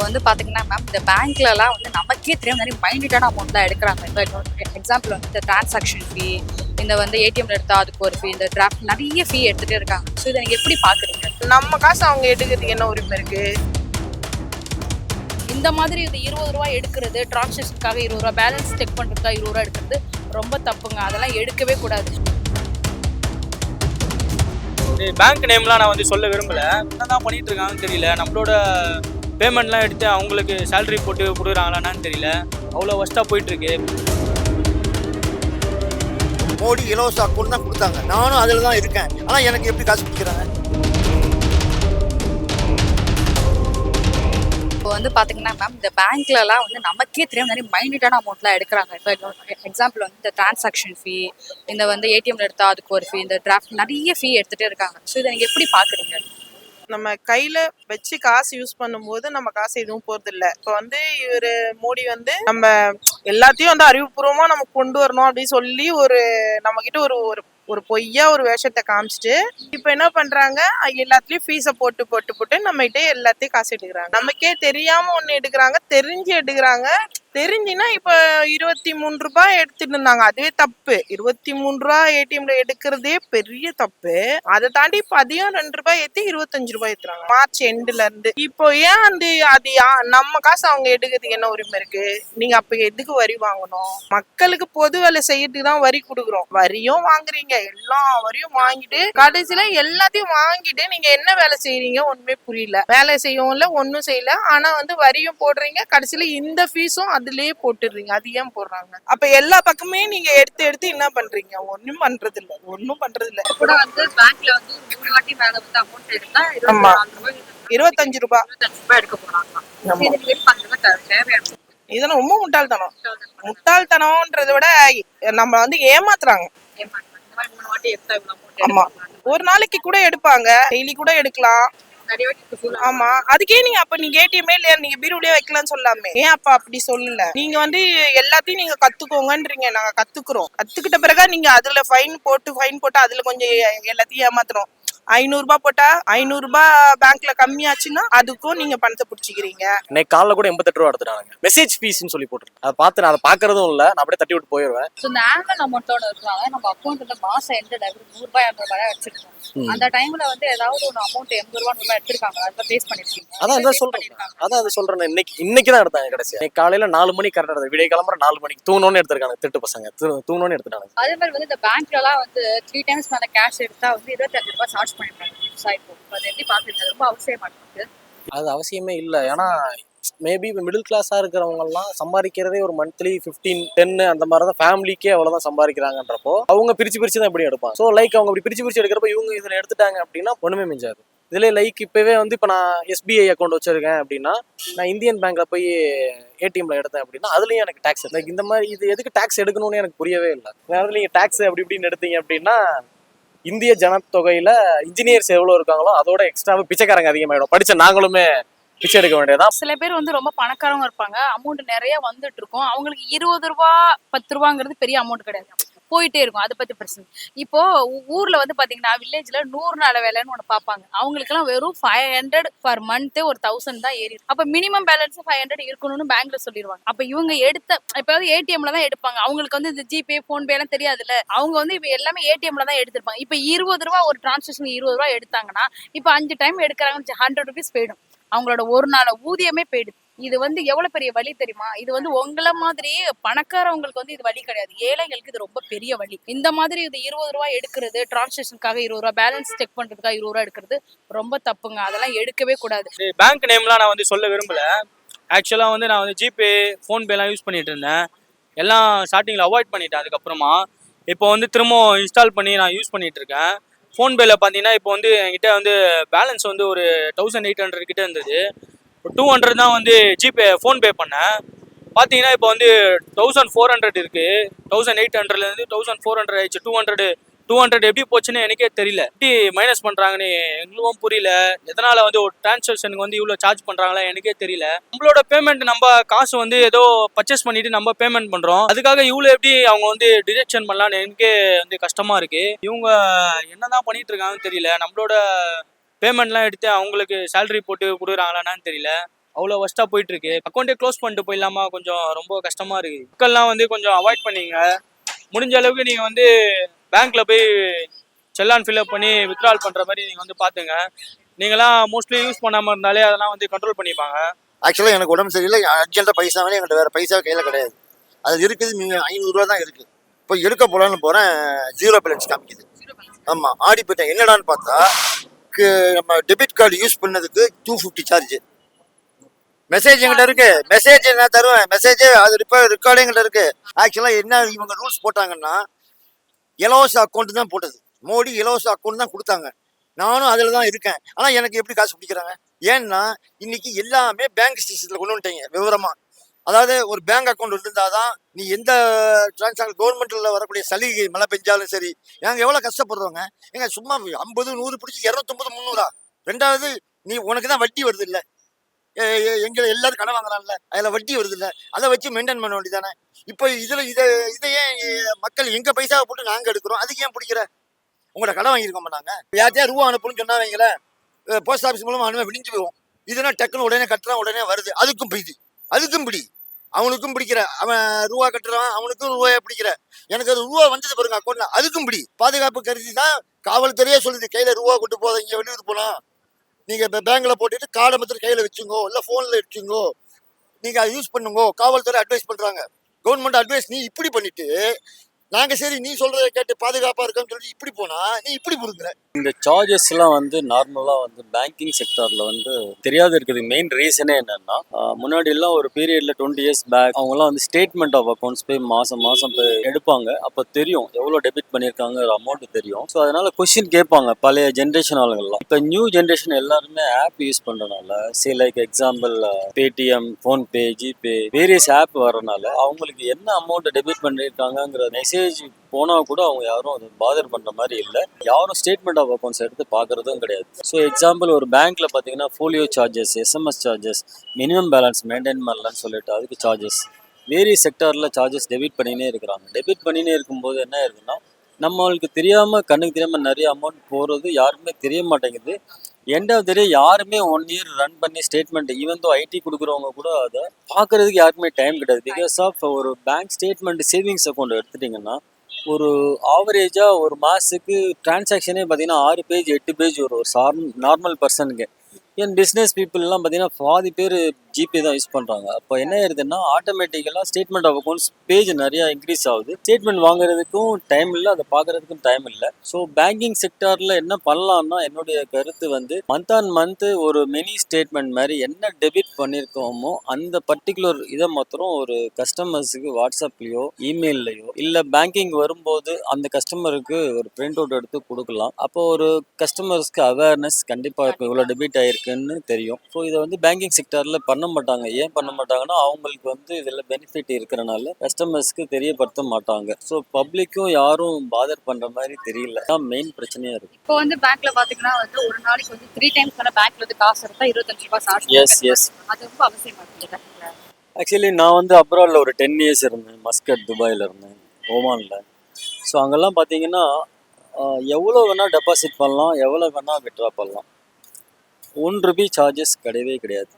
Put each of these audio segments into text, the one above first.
வந்து பாத்தீங்கன்னா மேம், இந்த பேங்க்லலாம் வந்து நமக்கே தெரியாம நிறைய மைன்யூட்டான அமௌண்ட்லாம் எடுக்கிறாங்க. இப்போ எக்ஸாம்பிள் வந்து இந்த டிரான்சாக்ஷன் ஃபீ, இந்த வந்து ஏடிஎம்ல எடுத்தா அதுக்கு ஒரு ஃபீ, இந்த டிராஃப்ட் நிறைய ஃபீ எடுத்துட்டே இருக்காங்க. ஸோ இதை நீங்க எப்படி பாக்குறீங்க? நம்ம காசு அவங்க எடுக்கிறதுக்கு என்ன உரிமை இருக்கு? இந்த மாதிரி இது ரூ. 20 எடுக்கிறது, டிரான்சாக்ஷனுக்காக ரூ. 20, பேலன்ஸ் செக் பண்ணுறதுக்காக ரூ. 20 எடுக்கிறது ரொம்ப தப்புங்க. அதெல்லாம் எடுக்கவே கூடாது. பேங்க் நேம்லாம் நான் வந்து சொல்ல விரும்பல. என்னதான் பண்ணிட்டு இருக்காங்கன்னு தெரியல. நம்மளோட பேமெண்ட்லாம் எடுத்து அவங்களுக்கு சேலரி போட்டு கொடுக்குறாங்களான்னு தெரியல. அவ்வளோ ஒஸ்ட்டாக போயிட்டுருக்கு. மோடி இலவச அக்கௌண்ட் தான் கொடுத்தாங்க, நானும் அதில் தான் இருக்கேன். ஆனால் எனக்கு எப்படி காசு கொடுக்குறாங்க? இப்போ வந்து பாத்தீங்கன்னா மேம், இந்த பேங்க்லலாம் வந்து நமக்கே தெரியாம நிறைய மைன்யூட்டான அமௌண்ட்லாம் எடுக்கிறாங்க. இப்போ எக்ஸாம்பிள் வந்து இந்த டிரான்சாக்ஷன் ஃபீ, இந்த வந்து ஏடிஎம்ல எடுத்தா அதுக்கு ஒரு ஃபீ, இந்த டிராஃப்ட் நிறைய ஃபீ எடுத்துட்டே இருக்காங்க. ஸோ இதை நீங்க எப்படி பாக்குறீங்க? நம்ம கையில வச்சு காசு யூஸ் பண்ணும்போது நம்ம காசு எதுவும் போறது இல்ல. இப்ப வந்து இவரு மோடி வந்து நம்ம எல்லாத்தையும் வந்து அறிவுபூர்வமா நம்ம கொண்டு வரணும் அப்படின்னு சொல்லி நம்ம கிட்ட ஒரு ஒரு ஒரு பொய்யா ஒரு வேஷத்தை காமிச்சிட்டு இப்ப என்ன பண்றாங்க, எல்லாத்துலயும் ஃபீஸ போட்டு போட்டு போட்டு நம்ம கிட்ட எல்லாத்தையும் காசு எடுக்கிறாங்க. நமக்கே தெரியாம ஒண்ணு எடுக்கிறாங்க, தெரிஞ்சு எடுக்கிறாங்க. தெரிஞ்சுன்னா இப்ப 23 ரூபாய் எடுத்துட்டு இருந்தாங்க, அதுவே தப்பு. 23 ரூபாய் ஏடிஎம்ல எடுக்கிறதே பெரிய தப்பு. அதை தாண்டி இப்ப அதையும் 2 ரூபாய் ஏத்தி 25 ரூபாய் ஏத்துறாங்க மார்ச் எண்டுல இருந்து. இப்போ ஏன் அது நம்ம காசு அவங்க எடுக்கிறதுக்கு என்ன உரிமை இருக்கு? நீங்க அப்ப எதுக்கு வரி வாங்கணும்? மக்களுக்கு பொது வேலை செய்யறதுக்கு தான் வரி கொடுக்குறோம். வரியும் வாங்குறீங்க, எல்லா வரியும் வாங்கிட்டு கடைசியில எல்லாத்தையும் வாங்கிட்டு நீங்க என்ன வேலை செய்யறீங்க ஒண்ணுமே புரியல. வேலை செய்யவும்ல, ஒன்னும் செய்யல. ஆனா வந்து வரியும் போடுறீங்க, கடைசியில இந்த ஃபீஸும் அதுலயே போட்டுடுறீங்க. அது ஏன் போடுறாங்க? அப்ப எல்லா பக்கமே நீங்க எடுத்து எடுத்து என்ன பண்றீங்க? ஒண்ணும் பண்றது இல்ல, ஒண்ணும் பண்றது இல்ல. கூட வந்து பேங்க்ல வந்து 3 வாட்டி மேல வந்து அமௌண்ட் எடுத்தா ஆமா. 25 ரூபாய் 25 ரூபாய் எடுக்க போறாங்க. இது நீங்க எப்படி பாக்குறீங்க? தேவையான இதெல்லாம் ரொம்ப முட்டாள்தனம். முட்டாள்தனம்ன்றதை விட நம்ம வந்து ஏமாத்துறாங்க. இந்த மாதிரி 3 வாட்டி எடுத்தா இவ்வளவு amount ஆமா, எடுப்பாங்க. ஒரு நாளைக்கு கூட எடுப்பாங்க, டெய்லி கூட எடுக்கலாம். நிறைய வாட்டி full ஆமா, அதுக்கே நீங்க ஏடிஎம்ஏ இல்லையா, நீங்க பீரோலயே வைக்கலாம்னு சொல்லாமே. ஏன் அப்ப அப்படி சொல்லல? நீங்க வந்து எல்லாத்தையும் நீங்க கத்துக்கோங்கன்றீங்க. நாங்க கத்துக்கிறோம். கத்துக்கிட்ட பிறகு நீங்க அதுல ஃபைன் போட்டு அதுல கொஞ்சம் எல்லாத்தையும் ஏமாத்துறோம். 500 ரூபாய் போட்டா 500 ரூபாய் பேங்க்ல கம்மியாச்சுன்னா அதுக்கும் நீங்க பணத்தை பிடிச்சிக்கிறீங்க. இன்னைக்கு காலைல கூட 88 ரூபா எடுத்துட்டாங்க. மெசேஜ் ஃபீஸ்ன்னு சொல்லி போட்டுருக்கேன். அதை பார்த்து நான் அதை பாக்குறதும் இல்லை, நான் அப்படியே தட்டி விட்டு போயிடுவேன். ஸோ இந்த ஆனுவல் அமௌண்ட்டோட இருக்கிறாங்க, நம்ம அக்கௌண்ட்ல மாசம் எந்த 100 ரூபாய் 200 ரூபாய் வச்சிருக்கோம். அந்த டைம்ல வந்து ஏதாவது ஒரு அமௌண்ட் 80 ரூபாய் 100 ரூபாய் எடுத்திருக்காங்க, அதை பேஸ் பண்ணிருக்கீங்க. அதான் சொல்றேன். இன்னைக்கு தான் எடுத்தாங்க கடைசியா. இன்னைக்கு காலையில 4 மணிக்கு கரெக்டா எடுத்து, விடிய கிளம்புற 4 மணிக்கு தூங்கணும்னு எடுத்திருக்காங்க. திட்டு பசங்க தூங்கணும்னு எடுத்துட்டாங்க. அதே மாதிரி வந்து இந்த பேங்க்லலாம் வந்து 3 டைம்ஸ் மேல கேஷ் எடுத்தா வந்து 25 ரூபாய் சார்ஜ் பண்ணிடுறாங்க. அது எப்படி பாக்குறீங்க? ரொம்ப அவசியமா இருக்கு. அது அவசியமே இல்லை. ஏன்னா மேபி இப்போ மிடில் கிளாஸாக இருக்கிறவங்க எல்லாம் சம்பாதிக்கிறதே ஒரு மந்த்லி 15, 10 அந்த மாதிரி தான். ஃபேமிலிக்கே அவ்வளோதான் சம்பாதிக்கிறாங்கன்றப்போ அவங்க பிரிச்சு தான் எப்படி எடுப்பாங்க. ஸோ லைக் அவங்க அப்படி பிரிச்சு எடுக்கிறப்ப இவங்க இதில் எடுத்துட்டாங்க அப்படின்னா ஒன்றுமே மிஞ்சாது. இதுல லைக் இப்பவே வந்து இப்போ நான் எஸ்பிஐ அக்கௌண்ட் வச்சிருக்கேன் அப்படின்னா, நான் இந்தியன் பேங்க்ல போய் ஏடிஎம்ல எடுத்தேன் அப்படின்னா அதுலயும் எனக்கு டேக்ஸ். லைக் இந்த மாதிரி இது எதுக்கு டேக்ஸ் எடுக்கணும்னு எனக்கு புரியவே இல்லை. வேற நீங்க டேக்ஸ் அப்படி இப்படின்னு எடுத்தீங்க அப்படின்னா, இந்திய ஜனத்தொகையில இன்ஜினியர்ஸ் எவ்வளவு இருக்காங்களோ அதோட எக்ஸ்ட்ராவே பிச்சைக்காரங்க அதிகமாயிடும். படிச்ச நாங்களுமே பிச்சை எடுக்க வேண்டியதான். சில பேர் வந்து ரொம்ப பணக்காரங்க இருப்பாங்க, அமௌண்ட் நிறைய வந்துட்டு இருக்கும். அவங்களுக்கு 20 ரூபாய் 10 ரூபாங்கிறது பெரிய அமௌண்ட் கிடையாது, போயிட்டே இருக்கும். அதை பத்தி பிரச்சனை. இப்போ ஊர்ல வந்து பாத்தீங்கன்னா வில்லேஜ்ல 100 நாள் வேலைன்னு ஒண்ணு பாப்பாங்க. அவங்களுக்கு எல்லாம் வெறும் 500 பர் மந்த், ஒரு 1000 தான் ஏறி. அப்ப மினிமம் பேலன்ஸ் 500 இருக்கணும்னு பேங்க்ல சொல்லிடுவாங்க. அப்ப இவங்க இப்ப ஏடிஎம்ல தான் எடுப்பாங்க. அவங்களுக்கு வந்து இந்த ஜிபே போன்பே எல்லாம் தெரியாதுல்ல. அவங்க வந்து இப்ப எல்லாமே ஏடிஎம்ல தான் எடுத்திருப்பாங்க. இப்ப 20 ரூபாய் ஒரு டிரான்சாக்ஷன் 20 ரூபாய் எடுத்தாங்கன்னா, இப்ப 5 டைம் எடுக்கிறாங்க, 100 ருபீஸ் போயிடும். அவங்களோட ஒரு நாள் ஊதியமே போயிடுது. இது வந்து எவ்வளவு பெரிய வலி தெரியுமா? இது வந்து உங்களை மாதிரி பணக்காரவங்களுக்கு வந்து இது வலி கிடையாது, ஏழைகளுக்கு இது ரொம்ப பெரிய வலி. இந்த மாதிரி இது 20 ரூபாய் எடுக்கிறது, டிரான்சாக்ஷனுக்காக 20 ரூபாய், பேலன்ஸ் செக் பண்றதுக்காக 20 ரூபாய் எடுக்கிறது ரொம்ப தப்புங்க. அதெல்லாம் எடுக்கவே கூடாது. பேங்க் நேம்லாம் நான் வந்து சொல்ல விரும்பல. ஆக்சுவலாக வந்து நான் வந்து ஜிபே, ஃபோன்பேலாம் யூஸ் பண்ணிட்டு இருந்தேன். எல்லாம் ஸ்டார்டிங்கில் அவாய்ட் பண்ணிட்டேன். அதுக்கப்புறமா இப்போ வந்து திரும்ப இன்ஸ்டால் பண்ணி நான் யூஸ் பண்ணிட்டு இருக்கேன். ஃபோன்பேல பார்த்தீங்கன்னா இப்போ வந்து என்கிட்ட வந்து பேலன்ஸ் வந்து ஒரு 1800 கிட்ட இருந்தது. 200 தான் வந்து ஜிபே ஃபோன்பே பண்ணேன். பார்த்தீங்கன்னா இப்போ வந்து 1400 இருக்குது. 1800லேருந்து 1400 ஆயிடுச்சு. 200 எப்படி போச்சுன்னு எனக்கே தெரியல. எப்படி மைனஸ் பண்ணுறாங்கன்னு எங்களுக்கும் புரியல. எதனால் வந்து ஒரு டிரான்சாக்ஷனுக்கு வந்து இவ்வளோ சார்ஜ் பண்ணுறாங்களா எனக்கே தெரியல. நம்மளோட பேமெண்ட், நம்ம காசு வந்து ஏதோ பர்ச்சேஸ் பண்ணிட்டு நம்ம பேமெண்ட் பண்ணுறோம், அதுக்காக இவ்வளோ எப்படி அவங்க வந்து டிடெக்ஷன் பண்ணலான்னு எனக்கே வந்து கஷ்டமாக இருக்குது. இவங்க என்னதான் பண்ணிட்டு இருக்காங்கன்னு தெரியல. நம்மளோட பேமெண்ட்லாம் எடுத்து அவங்களுக்கு சேலரி போட்டு கொடுக்குறாங்களான்னு தெரியல. அவ்வளோ ஒஸ்ட்டாக போயிட்டு இருக்கு. அக்கௌண்ட்டே க்ளோஸ் பண்ணிட்டு போயிடலாமா, கொஞ்சம் ரொம்ப கஷ்டமா இருக்கு. மக்கள்லாம் வந்து கொஞ்சம் அவாய்ட் பண்ணீங்க. முடிஞ்ச அளவுக்கு நீங்கள் வந்து பேங்க்ல போய் செல்லான் ஃபில்அப் பண்ணி வித்ட்ரால் பண்ணுற மாதிரி நீங்கள் வந்து பார்த்துங்க. நீங்களாம் மோஸ்ட்லி யூஸ் பண்ணாமல் இருந்தாலே அதெல்லாம் வந்து கண்ட்ரோல் பண்ணிப்பாங்க. ஆக்சுவலாக எனக்கு உடம்பு சரியில்லை, அர்ஜென்ட்டாக பைசா வேணும், என்கிட்ட வேறு பைசா கையில் கிடையாது. அது இருக்குது, நீங்கள் 500 ரூபா தான் இருக்குது. இப்போ எடுக்க போகலான்னு போகிறேன், 0 பேலன்ஸ் காமிக்குது. ஆமாம், ஆடி போயிட்டேன். என்னடான்னு பார்த்தா நம்ம டெபிட் கார்டு யூஸ் பண்ணதுக்கு 250 சார்ஜ். மெசேஜ் எங்கிட்ட இருக்கு, மெசேஜ் நான் தருவேன், மெசேஜ் அது ரெக்கார்டு எங்கிட்ட இருக்கு. ஆக்சுவலாக என்ன இவங்க ரூல்ஸ் போட்டாங்கன்னா, இலவச அக்கௌண்ட் தான் போட்டது. மோடி இலவச அக்கௌண்ட் தான் கொடுத்தாங்க. நானும் அதில் தான் இருக்கேன். ஆனால் எனக்கு எப்படி காசு பிடிக்கிறாங்க? ஏன்னா இன்னைக்கு எல்லாமே பேங்க் சிஸ்டத்தில் கொண்டு வந்துட்டீங்க விவரமாக. அதாவது ஒரு பேங்க் அக்கௌண்ட் இருந்தால் தான் நீ எந்த டிரான்சாக்ஷன் கவர்மெண்ட்டில் வரக்கூடிய சலுகை மழை பெஞ்சாலும் சரி. நாங்கள் எவ்வளோ கஷ்டப்படுறோங்க. ஏங்க சும்மா 50 100 பிடிச்சி 250 300. ரெண்டாவது நீ உனக்கு தான் வட்டி வருது இல்லை, எங்களை எல்லாரும் கடன் வாங்குறாங்கல்ல, அதில் வட்டி வருது இல்லை, அதை வச்சு மெயின்டைன் பண்ண வேண்டியதானே. இப்போ இதை ஏன் மக்கள் எங்கள் பைசாவை போட்டு நாங்கள் எடுக்கிறோம், அதுக்கு ஏன் பிடிக்கிற? உங்களோட கடன் வாங்கியிருக்க மாட்டாங்க. யார்த்தையா ரூபா அனுப்புன்னு சொன்னா வைங்களேன், போஸ்ட் ஆஃபீஸ் மூலமாக அனுப்ப விடிஞ்சு போயிடும். இதுனா டக்குன்னு உடனே கட்டுறான், உடனே வருது. அதுக்கும் பிடி, அதுக்கும் பிடி, அவனுக்கும் பிடிக்கிற. அவன் ரூபா கட்டுறான், அவனுக்கும் ரூபாயை பிடிக்கிற. எனக்கு அது ரூபா வந்தது பாருங்க அக்கௌண்ட்ல, அதுக்கும் பிடி. பாதுகாப்பு கருதி தான் காவல்துறையே சொல்லுது, கையில ரூபா கொண்டு போத, இங்கே வெளியூர் போகலாம், நீங்க பேங்க்ல போட்டுட்டு கார்டை மாத்திரம் கையில வச்சுங்கோ, இல்லை போன்ல வச்சுங்கோ, நீங்க அதை யூஸ் பண்ணுங்கோ, காவல்துறை அட்வைஸ் பண்றாங்க. கவர்மெண்ட் அட்வைஸ் நீ இப்படி பண்ணிட்டு, நாங்க சரி நீ சொல்றதை கேட்டு பாதுகாப்பா இருக்கோம்னு சொல்லி இப்படி போனா நீ இப்படி புடுங்குற. இந்த சார்ஜஸ்லாம் வந்து நார்மலாக வந்து பேங்கிங் செக்டாரில் வந்து தெரியாத இருக்கிறதுக்கு மெயின் ரீசனே என்னன்னா, முன்னாடி எல்லாம் ஒரு பீரியடில் 20 years பேக் அவங்கலாம் வந்து ஸ்டேட்மெண்ட் ஆஃப் அக்கௌண்ட்ஸ் போய் மாதம் போய் எடுப்பாங்க. அப்போ தெரியும் எவ்வளோ டெபிட் பண்ணியிருக்காங்க அமௌண்ட் தெரியும். ஸோ அதனால கொஸ்டின் கேட்பாங்க பழைய ஜென்ரேஷன் ஆளுங்கள்லாம். இப்போ நியூ ஜென்ரேஷன் எல்லாருமே ஆப் யூஸ் பண்ணுறதுனால, சரி like example Paytm, PhonePe, GPay, various app வரனால அவங்களுக்கு என்ன அமௌண்ட் டெபிட் பண்ணியிருக்காங்கிற மெசேஜ் போனால் கூட அவங்க யாரும் அதை பாதர் பண்ணுற மாதிரி இல்லை. யாரும் ஸ்டேட்மெண்ட் ஆஃப் அக்கௌண்ட்ஸ் எடுத்து பார்க்குறதும் கிடையாது. ஸோ எக்ஸாம்பிள் ஒரு பேங்க்கில் பார்த்தீங்கன்னா folio charges, SMS charges, minimum balance maintain பண்ணலான்னு சொல்லிட்டு அதுக்கு சார்ஜஸ், வேரியஸ் செக்டாரில் சார்ஜஸ் டெபிட் பண்ணினே இருக்கிறாங்க. டெபிட் பண்ணினே இருக்கும்போது என்ன ஆயிருதுன்னா, நம்மளுக்கு தெரியாமல் கண்ணுக்கு தெரியாமல் நிறைய அமௌண்ட் போகிறது யாருக்குமே தெரிய மாட்டேங்குது. எண்ட் ஆஃப் த டே யாருமே 1 year ரன் பண்ணி ஸ்டேட்மெண்ட், ஈவன் தோ ஐடி கொடுக்குறவங்க கூட அதை பார்க்குறதுக்கு யாருக்குமே டைம் கிடையாது. பிகாஸ் ஆஃப் ஒரு பேங்க் ஸ்டேட்மெண்ட் சேவிங்ஸ் அக்கௌண்ட் எடுத்துட்டிங்கன்னா ஒரு ஆவரேஜாக ஒரு மாதத்துக்கு டிரான்சாக்ஷனே பார்த்தீங்கன்னா 6 பேஜ் 8 பேஜ் ஒரு நார்மல் பர்சனுக்கு. ஏன் பிஸ்னஸ் பீப்புளெலாம் பார்த்தீங்கன்னா பாதி பேர் ஜிபே தான் யூஸ் பண்ணுறாங்க. அப்போ என்ன ஆயிருதுன்னா ஆட்டோமேட்டிக்கலாக ஸ்டேட்மெண்ட் ஆஃப் அக்கௌண்ட்ஸ் பேஜ் நிறையா இன்க்ரீஸ் ஆகுது. ஸ்டேட்மெண்ட் வாங்குறதுக்கும் டைம் இல்லை, அதை பார்க்குறதுக்கும் டைம் இல்லை. ஸோ பேங்கிங் செக்டாரில் என்ன பண்ணலான்னா, என்னுடைய கருத்து வந்து மந்த் ஆன் மந்த்து ஒரு மினி ஸ்டேட்மெண்ட் மாதிரி என்ன டெபிட் பண்ணியிருக்கோமோ அந்த பர்டிகுலர் இதை மாத்திரம் ஒரு கஸ்டமர்ஸுக்கு வாட்ஸ்அப்லேயோ இமெயில்லையோ இல்லை பேங்கிங் வரும்போது அந்த கஸ்டமருக்கு ஒரு பிரிண்ட் அவுட் எடுத்து கொடுக்கலாம். அப்போ ஒரு கஸ்டமர்ஸ்க்கு அவேர்னஸ் கண்டிப்பாக இருக்கும், இவ்வளோ டெபிட் ஆகிருக்குன்னு தெரியும். ஸோ இதை வந்து பேங்கிங் செக்டாரில் பண்ண மாட்டாங்க. ஏன் பண்ண மாட்டாங்கன்னா, அவங்களுக்கு வந்து இதில் பெனிஃபிட் இருக்கிறனால கஸ்டமர்ஸ்க்கு தெரியப்படுத்த மாட்டாங்க. ஸோ பப்ளிக்கும் யாரும் பாதர் பண்ணுற மாதிரி தெரியல, தான் மெயின் பிரச்சனையாக இருக்குது. இப்போ வந்து பேங்க்ல பாத்தீங்கன்னா வந்து ஒரு நாளைக்கு வந்து 3 times வர பேங்க்ல வந்து காசு இருந்தா 25 ரூபாய் சார்ஜ். எஸ் அது ரொம்ப அவசியமா இருக்கு. ஆக்சுவலி நான் வந்து அப்ராடில் ஒரு 10 years இருந்தேன். மஸ்கட், துபாயில் இருந்தேன், ஓமானில். ஸோ அங்கெல்லாம் பார்த்தீங்கன்னா எவ்வளோ வேணால் டெபாசிட் பண்ணலாம், எவ்வளோ வேணால் விட்ரா பண்ணலாம். 1 rupee சார்ஜஸ் கிடையவே கிடையாது.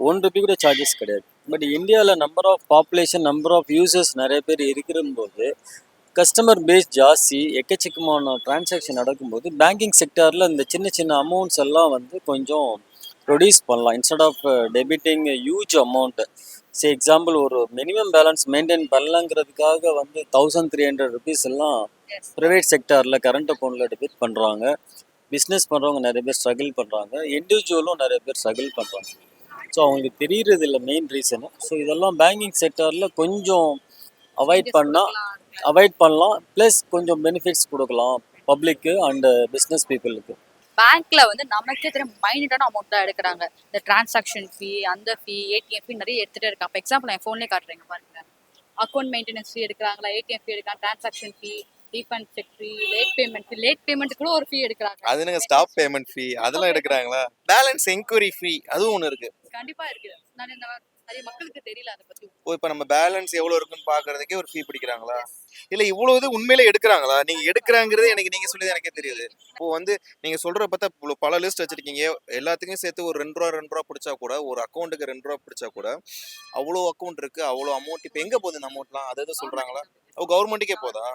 1 rupee கூட சார்ஜஸ் கிடையாது. பட் இந்தியாவில் number of population, number of users நிறைய பேர் இருக்கிறபோது, கஸ்டமர் பேஸ் ஜாஸ்தி, எக்கச்சக்கமான டிரான்சாக்ஷன் நடக்கும்போது பேங்கிங் செக்டாரில் இந்த சின்ன சின்ன அமௌண்ட்ஸ் எல்லாம் வந்து கொஞ்சம் ப்ரொடியூஸ் பண்ணலாம். Instead of debiting huge amount. சரி எக்ஸாம்பிள் ஒரு மினிமம் பேலன்ஸ் மெயின்டைன் பண்ணலாங்கிறதுக்காக வந்து 1300 rupees எல்லாம் ப்ரைவேட் செக்டாரில் கரண்ட் அக்கௌண்ட்டில் டெபிட் பண்ணுறாங்க. பிஸ்னஸ் பண்ணுறவங்க நிறைய பேர் ஸ்ட்ரகிள் பண்ணுறாங்க, இண்டிவிஜுவலும் நிறைய பேர் ஸ்ட்ரகிள் பண்ணுறாங்க. ஸோ அவங்களுக்கு தெரியறது இல்லை மெயின் ரீசனு. ஸோ இதெல்லாம் பேங்கிங் செக்டாரில் கொஞ்சம் அவாய்ட் பண்ணலாம். ப்ளஸ் கொஞ்சம் பெனிஃபிட்ஸ் கொடுக்கலாம் பப்ளிக்கு அண்ட் பிஸ்னஸ் பீப்புளுக்கு. பேங்க்ல வந்து நமக்கே தெரியும் மைனட்டான அமௌண்ட் தான் எடுக்கிறாங்க. இந்த டிரான்சாக்ஷன் ஃபீ, அந்த ஃபீ, ஏடிஎம் ஃபீ நிறைய எடுத்துட்டே இருக்காங்க. இப்போ எக்ஸாம்பிள் என் ஃபோன்லேயே காட்டுறேங்க பாருங்க. அக்கௌண்ட் மெயின்டெனன்ஸ் ஃபீ எடுக்கிறாங்களா, ஏடிஎம் ஃபீ எடுக்கிறாங்க, டிரான்சாக்ஷன் ஃபீ, ரீஃபண்ட் செக் ஃபீ, லேட் பேமெண்ட் கூட ஒரு ஃபீ எடுக்கிறாங்க. அது என்னங்க ஸ்டாப் பேமெண்ட் ஃபீ அதெல்லாம் எடுக்கிறாங்களா? பேலன்ஸ் என்கொயரி ஃபீ அதுவும் ஒன்று இருக்கு. கண்டிப்பா இருக்கு. நிறைய மக்களுக்கு தெரியல அதை பத்தி. இப்போ நம்ம பேலன்ஸ் எவ்வளவு இருக்குன்னு பாக்குறதுக்கே ஒரு ஃபீ பிடிக்கிறாங்களா? இல்ல இவ்வளவு இது உண்மையிலே எடுக்கிறாங்களா? நீங்க எடுக்கிறாங்கிறது எனக்கு நீங்க சொல்லி எனக்கே தெரியுது. இப்போ வந்து நீங்க சொல்ற பார்த்தா இவ்வளவு பல லிஸ்ட் வச்சிருக்கீங்க. எல்லாத்துக்கும் சேர்த்து ஒரு ₹2 பிடிச்சா கூட, ஒரு அக்கௌண்ட்டுக்கு ₹2 பிடிச்சா கூட, அவ்வளோ அக்கௌண்ட் இருக்கு, அவ்வளோ அமௌண்ட். இப்போ எங்க போகுது இந்த அமௌண்ட்லாம்? அது எதுவும் சொல்றாங்களா? ஓ, கவர்மெண்ட்டுக்கே போதா?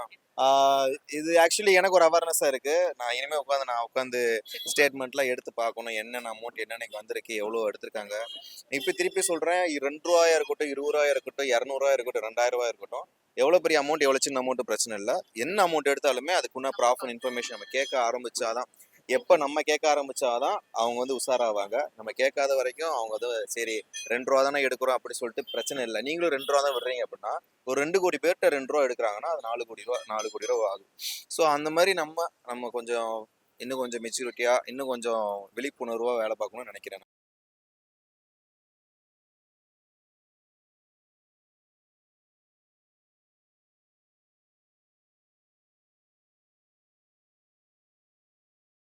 இது ஆக்சுவலி எனக்கு ஒரு அவேர்னஸா இருக்கு. நான் இனிமே உட்காந்து ஸ்டேட்மெண்ட்லாம் எடுத்து பார்க்கணும். என்னென்ன அமௌண்ட் என்னென்ன வந்திருக்கு, எவ்வளோ எடுத்திருக்காங்க. இப்போ திருப்பி சொல்றேன், ₹2 இருக்கட்டும், ₹20 இருக்கட்டும், ₹200 இருக்கட்டும், ₹2000 இருக்கட்டும், எவ்வளோ பெரிய அமௌண்ட், எவ்வளோ சின்ன அமௌண்ட் பிரச்சனை இல்லை. என்ன அமௌண்ட் எடுத்தாலுமே அதுக்குள்ள ப்ராப்பர் இன்ஃபர்மேஷன் நம்ம கேட்க ஆரம்பிச்சாதான், எப்போ நம்ம கேட்க ஆரம்பிச்சாதான் அவங்க வந்து உஷாராவாங்க. நம்ம கேட்காத வரைக்கும் அவங்க வந்து சரி ₹2 தானே எடுக்கிறோம் அப்படி சொல்லிட்டு பிரச்சனை இல்லை. நீங்களும் ₹2 தான் விடுறீங்க அப்படின்னா, ஒரு 2 கோடி பேர்கிட்ட ₹2 எடுக்கிறாங்கன்னா அது ₹4 கோடி ஆகும். ஸோ அந்த மாதிரி நம்ம கொஞ்சம் இன்னும் கொஞ்சம் மெச்சூரிட்டியா, இன்னும் கொஞ்சம் விழிப்புணர்வா வேலை பார்க்கணும்னு நினைக்கிறேன்.